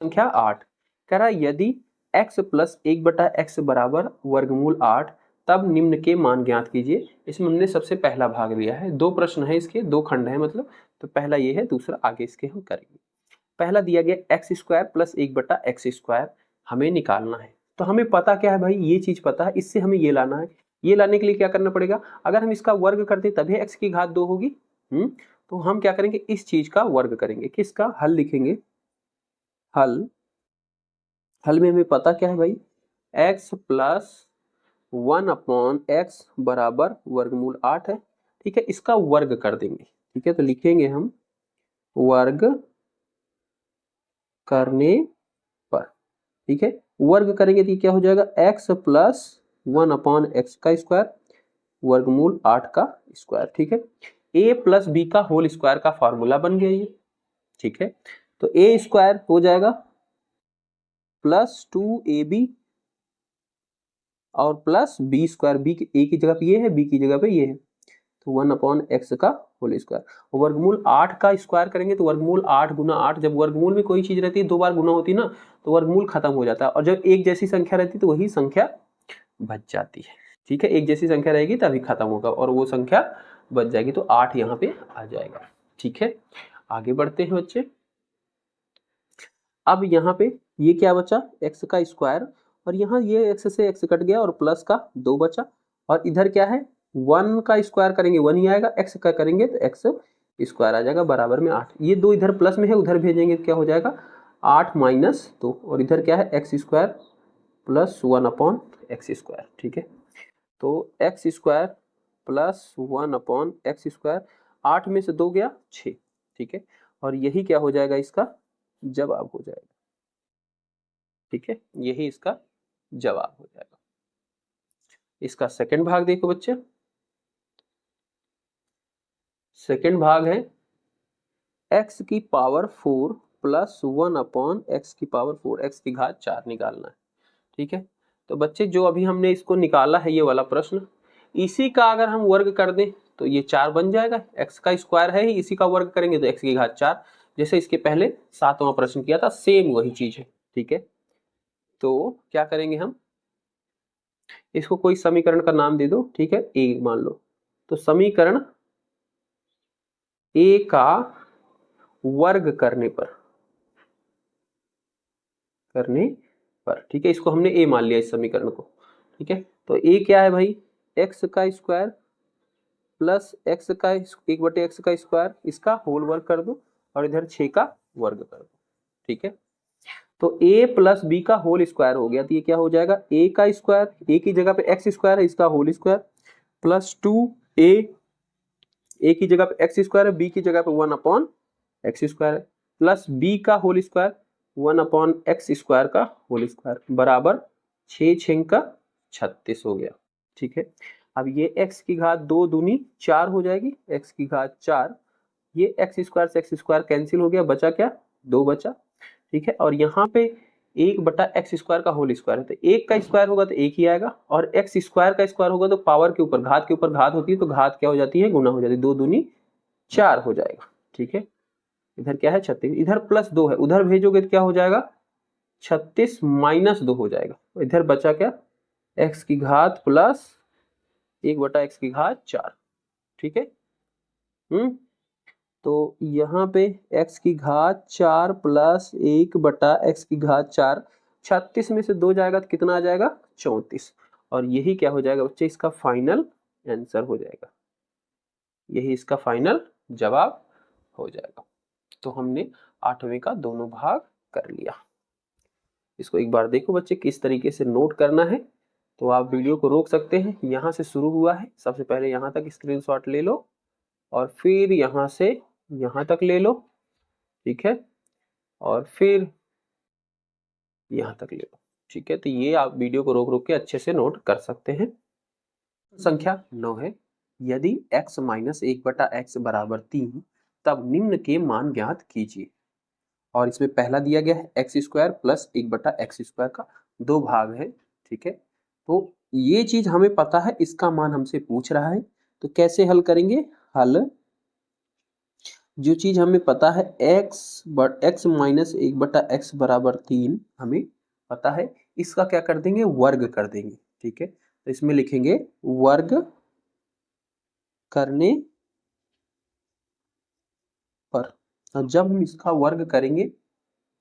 संख्या 8 कह रहा है यदि x प्लस 1/x बराबर वर्गमूल 8 तब निम्न के मान ज्ञात कीजिए। इसमें हमने सबसे पहला भाग लिया है, दो प्रश्न है इसके, दो खंड है मतलब, तो पहला ये है, दूसरा आगे इसके हम करेंगे। पहला दिया गया एक्स स्क्वायर प्लस 1/x² हमें निकालना है। तो हमें पता क्या है भाई, ये चीज पता है, इससे हमें ये लाना है। ये लाने के लिए क्या करना पड़ेगा, अगर हम इसका वर्ग कर दें तभी x की घात 2 होगी। तो हम क्या करेंगे, इस चीज का वर्ग करेंगे, किसका, हल लिखेंगे। हल में हमें पता क्या है भाई, x प्लस 1/x बराबर वर्गमूल 8 है। ठीक है, इसका वर्ग कर देंगे। ठीक है, तो लिखेंगे हम वर्ग करने पर। ठीक है, वर्ग करेंगे तो क्या हो जाएगा, x प्लस 1/x का स्क्वायर वर्गमूल 8 का स्क्वायर। ठीक है, a प्लस बी का होल स्क्वायर का फॉर्मूला बन गया ये। ठीक है, तो a स्क्वायर हो जाएगा प्लस 2ab और प्लस बी स्क्वायर, बी ए की जगह पे ये है, बी की जगह पे ये है, तो 1/x का होल स्क्वायर। वर्गमूल 8 का स्क्वायर करेंगे तो वर्गमूल 8 गुना 8, जब वर्गमूल में कोई चीज रहती है दो बार गुना होती है ना, तो वर्गमूल खत्म हो जाता है, और जब एक जैसी संख्या रहती है तो वही संख्या बच जाती है। ठीक है, एक जैसी संख्या रहेगी तभी खत्म होगा और वो संख्या बच जाएगी, तो 8 यहाँ पे आ जाएगा। ठीक है, आगे बढ़ते हैं बच्चे। अब यहाँ पे ये क्या बचा, x का स्क्वायर, और यहाँ ये x से x कट गया और प्लस का 2 बचा, और इधर क्या है 1 का स्क्वायर करेंगे 1 ही आएगा, x का करेंगे तो x स्क्वायर आ जाएगा बराबर में 8। ये दो इधर प्लस में है, उधर भेजेंगे क्या हो जाएगा 8 माइनस 2, और इधर क्या है x स्क्वायर प्लस 1/x²। ठीक है, तो x स्क्वायर प्लस 1/x², 8 में से 2 गया 6। ठीक है, और यही क्या हो जाएगा, इसका जवाब हो जाएगा। ठीक है, यही इसका जवाब हो जाएगा। इसका सेकंड भाग देखो बच्चे, सेकंड भाग है x की पावर 4 प्लस 1/x की पावर 4, x की घात 4 निकालना है। ठीक है, तो बच्चे जो अभी हमने इसको निकाला है ये वाला प्रश्न, इसी का अगर हम वर्ग कर दें तो ये 4 बन जाएगा, x का स्क्वायर है ही, इसी का वर्ग करेंगे तो x की घात 4, जैसे इसके पहले 7वां प्रश्न किया था, सेम वही चीज है। ठीक है, तो क्या करेंगे हम, इसको कोई समीकरण का नाम दे दो। ठीक है, ए मान लो, तो समीकरण ए का वर्ग करने पर ठीक है, इसको हमने ए मान लिया इस समीकरण को। ठीक है, तो ए क्या है भाई, एक्स का स्क्वायर प्लस एक्स का 1/x का स्क्वायर, इसका होल वर्ग कर दो और इधर 6 का वर्ग कर दो। ठीक है, तो a प्लस बी का होल स्क्वायर हो गया, तो ये क्या हो जाएगा, a का स्क्वायर, a की जगह पे x स्क्वायर है, इसका whole square plus 2a, a की जगह पे x स्क्वायर है, b की जगह पे 1/x² है, प्लस b का होल स्क्वायर 1/x² का होल स्क्वायर बराबर 6 6 का 36 हो गया। ठीक है, अब ये x की घात 2 दूनी 4 हो जाएगी, x की घात 4, ये x स्क्वायर से x स्क्वायर कैंसिल हो गया, बचा क्या 2 बचा। ठीक है, और यहाँ पे 1/x² का होल स्क्वायर है, तो एक का स्क्वायर होगा तो एक ही आएगा, और x स्क्वायर का स्क्वायर होगा तो पावर के ऊपर घात होती है, तो घात क्या हो जाती है, गुना हो जाती है, 2 दूनी 4 हो जाएगा। ठीक है, इधर क्या है 36, इधर प्लस 2 है, उधर भेजोगे तो क्या हो जाएगा 36 माइनस 2 हो जाएगा, इधर बचा क्या x की घात प्लस 1/x की घात 4। ठीक है, तो यहाँ पे x की घात 4 प्लस 1/x की घात 4, 36 में से 2 जाएगा तो कितना आ जाएगा 34, और यही क्या हो जाएगा बच्चे, इसका फाइनल आंसर हो जाएगा, यही इसका फाइनल जवाब हो जाएगा। तो हमने 8वें का दोनों भाग कर लिया। इसको एक बार देखो बच्चे किस तरीके से नोट करना है, तो आप वीडियो को रोक सकते हैं, यहाँ से शुरू हुआ है, सबसे पहले यहाँ तक स्क्रीनशॉट ले लो और फिर यहाँ से यहाँ तक ले लो। ठीक है, और फिर यहाँ तक ले लो। ठीक है, तो ये आप वीडियो को रोक रोक के अच्छे से नोट कर सकते हैं। संख्या 9 है, यदि x माइनस 1/x बराबर 3 तब निम्न के मान ज्ञात कीजिए। और इसमें पहला दिया गया है एक्स स्क्वायर प्लस 1/x² का, दो भाग है। ठीक है, तो ये चीज हमें पता है, इसका मान हमसे पूछ रहा है, तो कैसे हल करेंगे, हल जो चीज हमें पता है x माइनस 1/x बराबर 3 हमें पता है, इसका क्या कर देंगे, वर्ग कर देंगे। ठीक है, तो इसमें लिखेंगे वर्ग करने पर। और जब हम इसका वर्ग करेंगे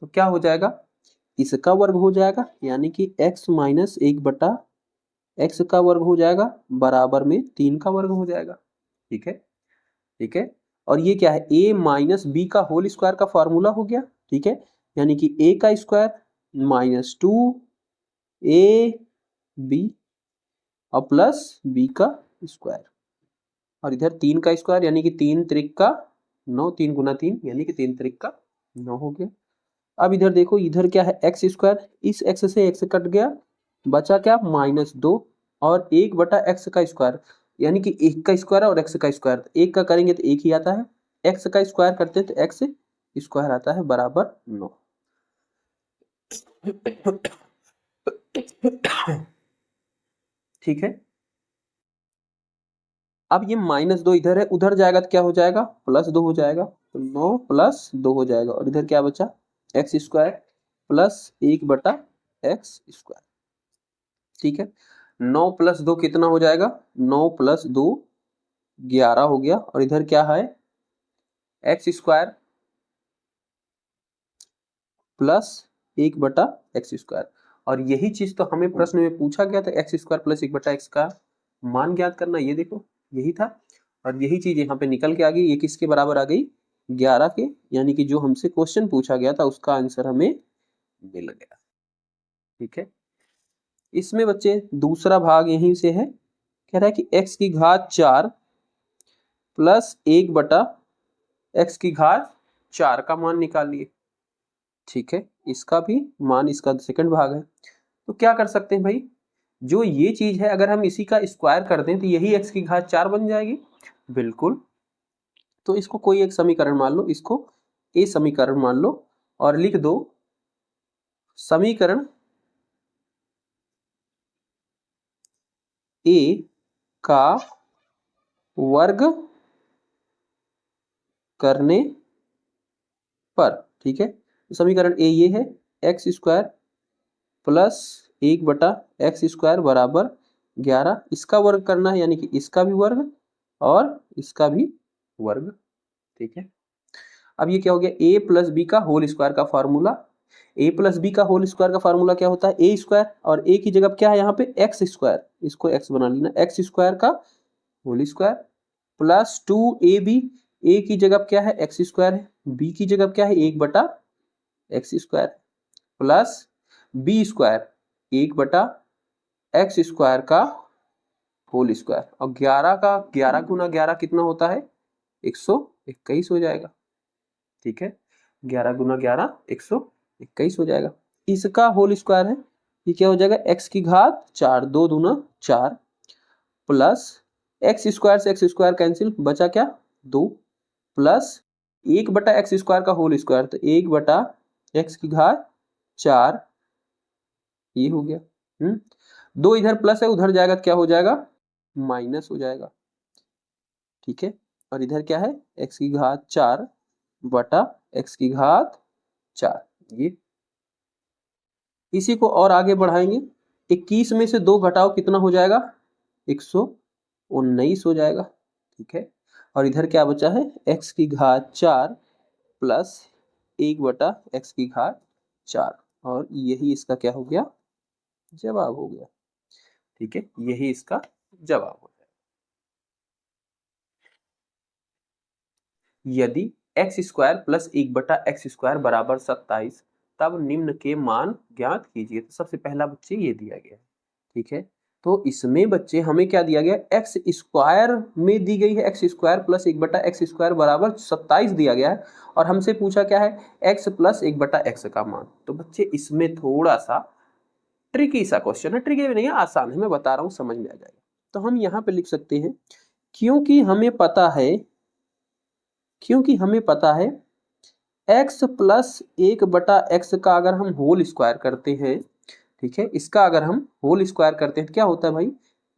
तो क्या हो जाएगा, इसका वर्ग हो जाएगा, यानी कि x माइनस 1/x का वर्ग हो जाएगा बराबर में 3 का वर्ग हो जाएगा। ठीक है, ठीक है। और ये क्या है, a माइनस बी का होल स्क्वायर का फॉर्मूला हो गया। ठीक है, यानी कि a का स्क्वायर माइनस 2ab और प्लस b का स्क्वायर, और इधर 3 का स्क्वायर यानी कि 3 त्रिक का 9, 3 गुना 3 यानी कि 3 त्रिक का 9 हो गया। अब इधर देखो, इधर क्या है, एक्स स्क्वायर, इस एक्स से एक्स कट गया, बचा क्या, -2 और 1/x का स्क्वायर, यानी कि 1 का स्क्वायर और x का स्क्वायर, 1 का करेंगे तो 1 ही आता है, x का स्क्वायर करते हैं तो x स्क्वायर आता है बराबर 9। ठीक है, अब ये -2 इधर है, उधर जाएगा तो क्या हो जाएगा, +2 हो जाएगा, तो 9 + 2 हो जाएगा, और इधर क्या बचा, x square plus 1/x square. ठीक है, 9 + 2 कितना हो जाएगा, 9 + 2 11 हो गया, और इधर क्या है, x square plus 1/x square. और यही चीज तो हमें प्रश्न में पूछा गया था, x स्क्वायर प्लस 1/x का मान ज्ञात करना, ये देखो यही था, और यही चीज यहाँ पे निकल के आ गई, ये किसके बराबर आ गई, 11 के, यानी कि जो हमसे क्वेश्चन पूछा गया था उसका आंसर हमें मिल गया। ठीक है, इसमें बच्चे दूसरा भाग यहीं से है, कह रहा है कि x की घात 4 प्लस 1/x की घात 4 का मान निकालिए। ठीक है, इसका भी मान, इसका सेकंड भाग है, तो क्या कर सकते हैं भाई, जो ये चीज है अगर हम इसी का स्क्वायर कर दें तो यही x की घात 4 बन जाएगी। बिल्कुल, तो इसको कोई एक समीकरण मान लो, इसको a समीकरण मान लो, और लिख दो समीकरण a का वर्ग करने पर। ठीक है, तो समीकरण ए ये है, x square plus 1/x square बराबर 11, इसका वर्ग करना है, यानी कि इसका भी वर्ग और इसका भी वर्ग। ठीक है, अब ये क्या हो गया, a प्लस बी का होल स्क्वायर का फॉर्मूला, a प्लस बी का होल स्क्वायर का फॉर्मूला क्या होता है, a स्क्वायर, और a की जगह क्या है यहाँ पे, x स्क्वायर, इसको x बना लेना, x स्क्वायर का whole square plus 2ab, a की जगह क्या है, x स्क्वायर है, b की जगह क्या है, 1/x square plus b square 1/x square का होल स्क्वायर, और 11 का 11 गुना 11 कितना होता है, 121 हो जाएगा। ठीक है, 11 गुना 11 121 हो जाएगा, इसका होल स्क्वायर है, ये क्या हो जाएगा, x की घात 4, 2 दूना 4 प्लस x स्क्वायर से x स्क्वायर कैंसिल, बचा क्या 2 प्लस 1/x स्क्वायर का होल स्क्वायर, तो 1/x की घात 4, ये हो गया। 2 इधर प्लस है, उधर जाएगा तो क्या हो जाएगा, माइनस हो जाएगा। ठीक है, और इधर क्या है, x की घात 4 बटा x की घात 4, ये इसी को और आगे बढ़ाएंगे, 21 में से 2 घटाओ कितना हो जाएगा, 119 हो जाएगा। ठीक है, और इधर क्या बचा है, x की घात 4 प्लस 1/x की घात 4, और यही इसका क्या हो गया, जवाब हो गया। ठीक है, यही इसका जवाब हो जाएगा। यदि x square plus 1/x square बराबर 27, तब निम्न के मान ज्ञात कीजिए। तो सबसे पहला बच्चे ये दिया गया है। ठीक है, तो इसमें बच्चे हमें क्या दिया गया, एक्स स्क्वायर में दी गई है, x square plus 1/x square बराबर 27 दिया गया है, और हमसे पूछा क्या है, x प्लस 1/x का मान। तो बच्चे इसमें थोड़ा सा ट्रिकी सा क्वेश्चन है, ट्रिकी भी नहीं है, आसान है, मैं बता रहा हूँ, समझ में आ जाएगा। तो हम यहाँ पे लिख सकते हैं, क्योंकि हमें पता है x प्लस 1/x का अगर हम होल स्क्वायर करते हैं, ठीक है, इसका अगर हम होल स्क्वायर करते हैं तो क्या होता है भाई,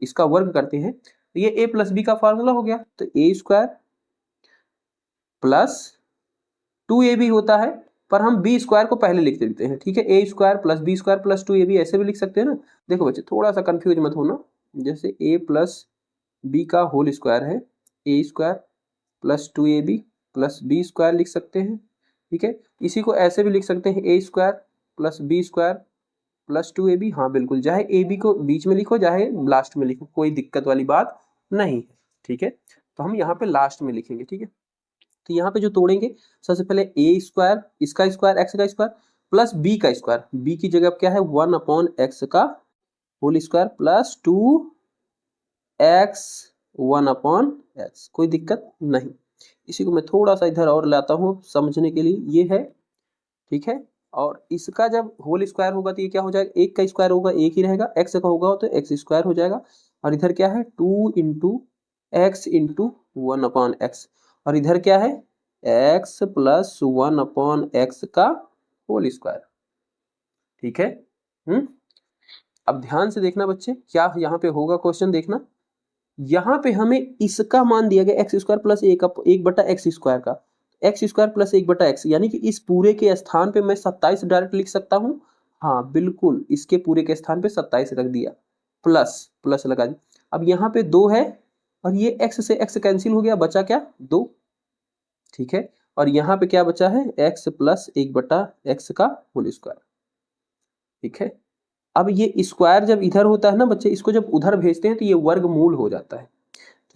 इसका वर्ग करते हैं, तो ये a प्लस बी का फॉर्मूला हो गया, तो a स्क्वायर प्लस 2ab होता है, पर हम बी स्क्वायर को पहले लिख देते हैं, ठीक है। A square plus B square plus 2ab ऐसे भी लिख सकते हैं ना। देखो बच्चे थोड़ा सा कंफ्यूज मत होना, जैसे a प्लस बी का होल स्क्वायर है, A square plus 2ab plus B square लिख सकते हैं, ठीक है। इसी को ऐसे भी लिख सकते हैं, A square plus B square plus 2ab। हाँ बिल्कुल, चाहे ए बी को बीच में लिखो चाहे लास्ट में लिखो, कोई दिक्कत वाली बात नहीं है, ठीक है। तो हम यहाँ पे लास्ट में लिखेंगे, ठीक है। तो यहाँ पे जो तोड़ेंगे, सबसे पहले ए स्क्वायर, इसका स्क्वायर एक्स का स्क्वायर प्लस बी का स्क्वायर, बी की जगह क्या है 1/x का whole square plus 2x 1/x, कोई दिक्कत नहीं। इसी को मैं थोड़ा सा इधर और लाता हूँ समझने के लिए, ये है, ठीक है। और इसका जब होल स्क्वायर होगा तो ये क्या हो जाएगा, एक का स्क्वायर होगा एक ही रहेगा, एक्स का होगा तो एक्स स्क्वायर हो जाएगा। और इधर क्या है 2 इंटू एक्स इंटू 1/x, और इधर क्या है x प्लस 1/x का होल स्क्वायर, ठीक है। अब ध्यान से देखना बच्चे, क्या यहाँ पे होगा क्वेश्चन देखना, यहाँ पे हमें इसका मान दिया गया x square plus 1/x square का, एक्स स्क्वायर प्लस 1/x, यानी कि इस पूरे के स्थान पे मैं 27 डायरेक्ट लिख सकता हूँ। हाँ बिल्कुल, इसके पूरे के स्थान पे 27 रख दिया, प्लस प्लस लगा दी। अब यहाँ पे 2 है और ये x से x कैंसिल हो गया, बचा क्या 2, ठीक है। और यहाँ पे क्या बचा है x प्लस 1/x का होल स्क्वायर, ठीक है। अब ये स्क्वायर जब इधर होता है ना बच्चे, इसको जब उधर भेजते हैं तो ये वर्गमूल हो जाता है,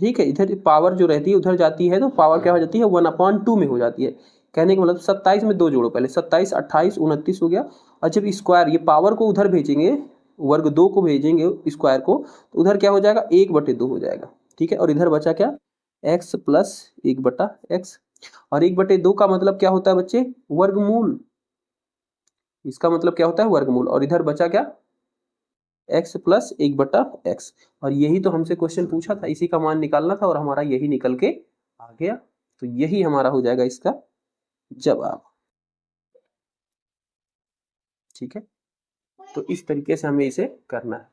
ठीक है। इधर पावर जो रहती है उधर जाती है तो पावर क्या हो जाती है 1/2 में हो जाती है। कहने का मतलब 27 में 2 जोड़ो, पहले 27 28 29 हो गया। और जब स्क्वायर ये पावर को उधर भेजेंगे, वर्ग 2 को भेजेंगे स्क्वायर को, तो उधर क्या हो जाएगा 1/2 हो जाएगा, ठीक है। और इधर बचा क्या x प्लस 1/x, और 1/2 का मतलब क्या होता है बच्चे वर्गमूल, इसका मतलब क्या होता है वर्गमूल। और इधर बचा क्या x प्लस 1/x, और यही तो हमसे क्वेश्चन पूछा था, इसी का मान निकालना था और हमारा यही निकल के आ गया। तो यही हमारा हो जाएगा इसका जवाब, ठीक है। तो इस तरीके से हमें इसे करना है।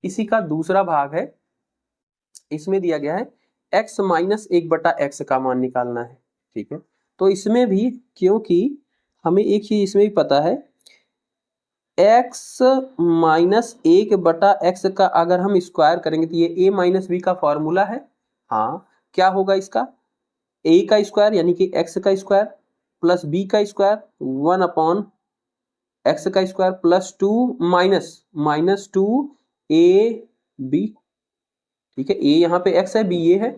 इसी का दूसरा भाग है, इसमें दिया गया है x माइनस 1/x का मान निकालना है, ठीक है। तो इसमें भी क्योंकि हमें एक चीज इसमें भी पता है, x माइनस 1/x का अगर हम स्क्वायर करेंगे तो ये a माइनस बी का फॉर्मूला है। हाँ, क्या होगा इसका a का स्क्वायर यानी कि x का स्क्वायर प्लस b का स्क्वायर 1/x का स्क्वायर प्लस 2 माइनस 2 ab, ठीक है। a यहाँ पे x है, b ये है,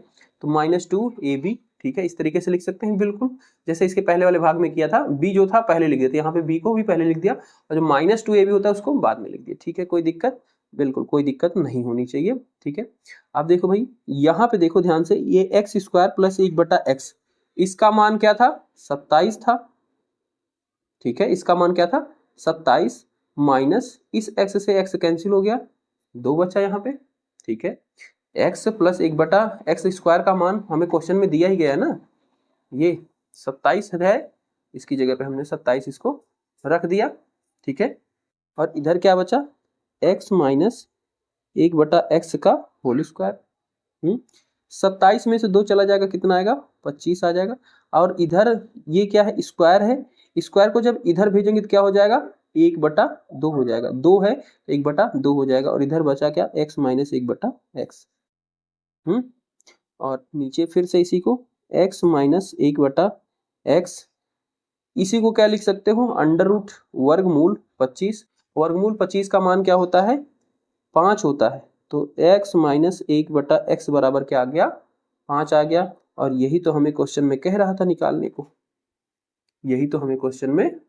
तो -2ab, ठीक है। इस तरीके से लिख सकते हैं बिल्कुल, जैसे इसके पहले वाले भाग में किया था, b जो था पहले लिख दिया, यहाँ पे b को भी पहले लिख दिया, और जो -2ab होता है उसको बाद में लिख दिया, ठीक है। कोई दिक्कत, बिल्कुल कोई दिक्कत नहीं होनी चाहिए, ठीक है। अब देखो भाई, यहाँ पे देखो ध्यान से, ये एक्स स्क्वायर प्लस 1/x, इसका मान क्या था 27 था, ठीक है। इसका मान क्या था 27, माइनस इस x से x कैंसिल हो गया, 2 बचा यहाँ पे, ठीक है। x प्लस 1/x स्क्वायर का मान हमें क्वेश्चन में दिया ही गया है ना, ये 27 है, इसकी जगह पे हमने 27 इसको रख दिया, ठीक है। और इधर क्या बचा x माइनस 1/x का होल स्क्वायर, 27 में से 2 चला जाएगा, कितना आएगा 25 आ जाएगा। और इधर ये क्या है स्क्वायर है, स्क्वायर को जब इधर भेजेंगे तो क्या हो जाएगा 1/2 हो जाएगा, 2 है 1/2 हो जाएगा। और इधर बचा क्या x माइनस 1/x, और नीचे फिर से इसी को x माइनस 1/x, इसी को क्या लिख सकते हो अंडर रूट वर्गमूल 25, वर्गमूल 25 का मान क्या होता है 5 होता है, तो x माइनस 1/x बराबर क्या आ गया 5 आ गया। और यही तो हमें क्वेश्चन में कह रहा था निकालने को, यही तो हमें क्वेश्चन में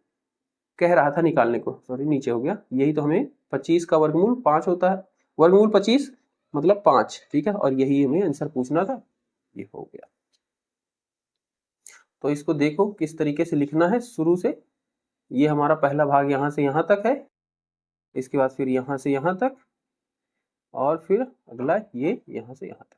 कह रहा था निकालने को, सॉरी नीचे हो गया, यही तो हमें 25 का वर्गमूल 5 होता है, वर्गमूल 25 मतलब 5, ठीक है। और यही हमें आंसर पूछना था, ये हो गया। तो इसको देखो किस तरीके से लिखना है शुरू से, ये हमारा पहला भाग यहाँ से यहाँ तक है, इसके बाद फिर यहाँ से यहाँ तक, और फिर अगला ये यहाँ से यहाँ तक।